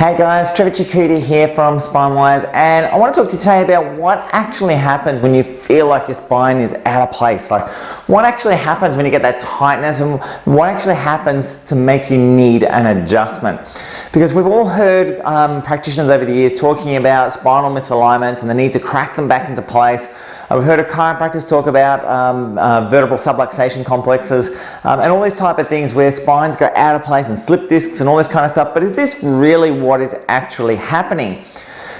Hey guys, Trevor Chikuti here from SpineWise, and I want to talk to you today about what actually happens when you feel like your spine is out of place. Like, what actually happens when you get that tightness, and what actually happens to make you need an adjustment. Because we've all heard practitioners over the years talking about spinal misalignments and the need to crack them back into place. We've heard of chiropractors talk about vertebral subluxation complexes and all these type of things where spines go out of place and slip discs and all this kind of stuff. But is this really what is actually happening?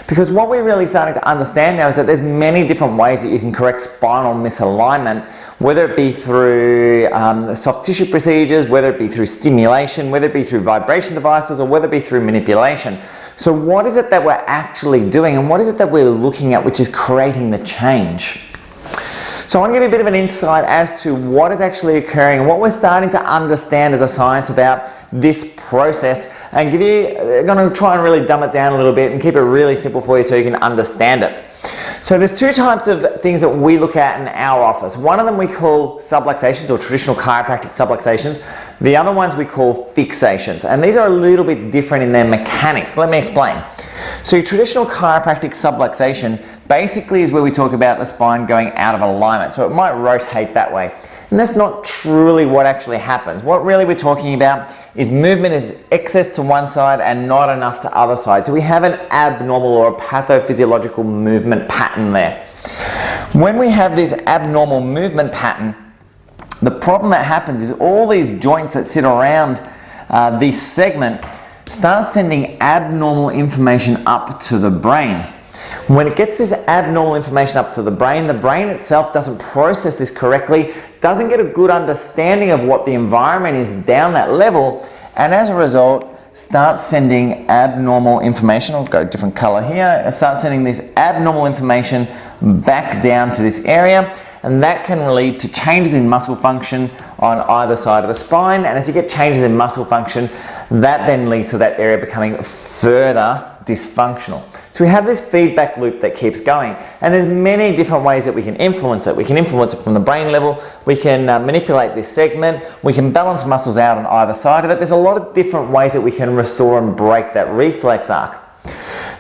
Because what we're really starting to understand now is that there's many different ways that you can correct spinal misalignment, whether it be through soft tissue procedures, whether it be through stimulation, whether it be through vibration devices, or whether it be through manipulation. So what is it that we're actually doing, and what is it that we're looking at which is creating the change? So I want to give you a bit of an insight as to what is actually occurring and what we're starting to understand as a science about this process, and I'm going to try and really dumb it down a little bit and keep it really simple for you so you can understand it. So there's two types of things that we look at in our office. One of them we call subluxations, or traditional chiropractic subluxations. The other ones we call fixations, and these are a little bit different in their mechanics. Let me explain. So your traditional chiropractic subluxation basically is where we talk about the spine going out of alignment. So it might rotate that way. And that's not truly what actually happens. What really we're talking about is movement is excess to one side and not enough to other side. So we have an abnormal or a pathophysiological movement pattern there. When we have this abnormal movement pattern, the problem that happens is all these joints that sit around this segment start sending abnormal information up to the brain. When it gets this abnormal information up to the brain itself doesn't process this correctly, doesn't get a good understanding of what the environment is down that level, and as a result starts sending abnormal information. I'll go different color here. Starts sending this abnormal information back down to this area, and that can lead to changes in muscle function on either side of the spine. And as you get changes in muscle function, that then leads to that area becoming further dysfunctional. So we have this feedback loop that keeps going, and there's many different ways that we can influence it. We can influence it from the brain level, we can manipulate this segment, we can balance muscles out on either side of it. There's a lot of different ways that we can restore and break that reflex arc.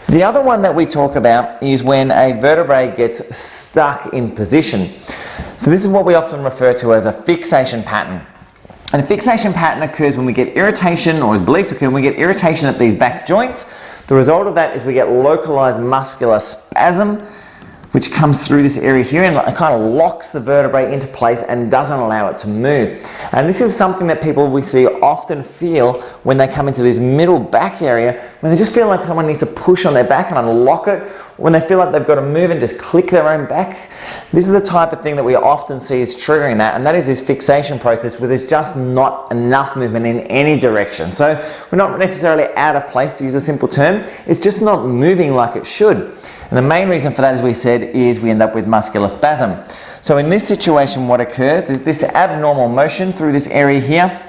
The other one that we talk about is when a vertebrae gets stuck in position. So this is what we often refer to as a fixation pattern. And a fixation pattern occurs when we get irritation, or is believed to occur when we get irritation at these back joints. The result of that is we get localized muscular spasm, which comes through this area here and it kind of locks the vertebrae into place and doesn't allow it to move. And this is something that people we see often feel when they come into this middle back area, when they just feel like someone needs to push on their back and unlock it, when they feel like they've got to move and just click their own back. This is the type of thing that we often see is triggering that, and that is this fixation process where there's just not enough movement in any direction. So we're not necessarily out of place, to use a simple term, it's just not moving like it should. And the main reason for that, as we said, is we end up with muscular spasm. So in this situation, what occurs is this abnormal motion through this area here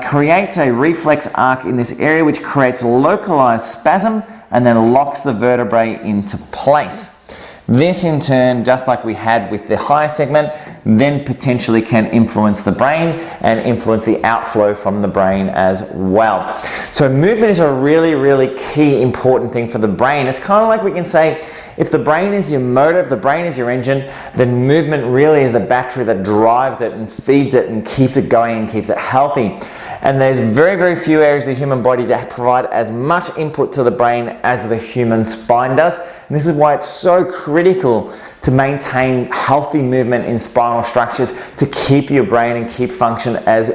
creates a reflex arc in this area, which creates localized spasm and then locks the vertebrae into place. This in turn, just like we had with the higher segment, then potentially can influence the brain and influence the outflow from the brain as well. So movement is a really, really key important thing for the brain. It's kind of like we can say, if the brain is your motor, if the brain is your engine, then movement really is the battery that drives it and feeds it and keeps it going and keeps it healthy. And there's very, very few areas of the human body that provide as much input to the brain as the human spine does. And this is why it's so critical to maintain healthy movement in spinal structures to keep your brain and keep function as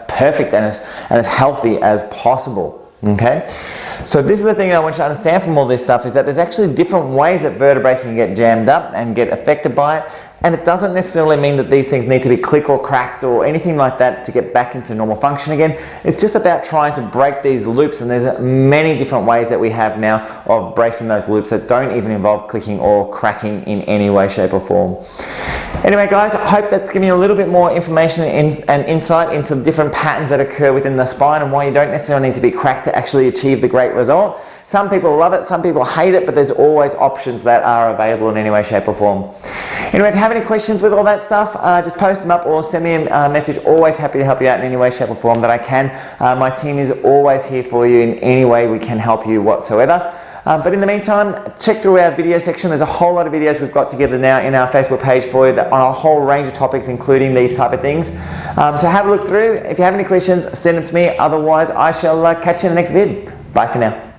perfect and as healthy as possible. Okay? So this is the thing that I want you to understand from all this stuff, is that there's actually different ways that vertebrae can get jammed up and get affected by it. And it doesn't necessarily mean that these things need to be clicked or cracked or anything like that to get back into normal function again. It's just about trying to break these loops, and there's many different ways that we have now of breaking those loops that don't even involve clicking or cracking in any way, shape or form. Anyway guys, I hope that's given you a little bit more information and insight into the different patterns that occur within the spine and why you don't necessarily need to be cracked to actually achieve the great result. Some people love it, some people hate it, but there's always options that are available in any way, shape or form. Anyway, if you have any questions with all that stuff, just post them up or send me a message. Always happy to help you out in any way, shape or form that I can. My team is always here for you in any way we can help you whatsoever. But in the meantime, check through our video section. There's a whole lot of videos we've got together now in our Facebook page for you that on a whole range of topics, including these type of things. So have a look through. If you have any questions, send them to me. Otherwise, I shall catch you in the next vid. Bye for now.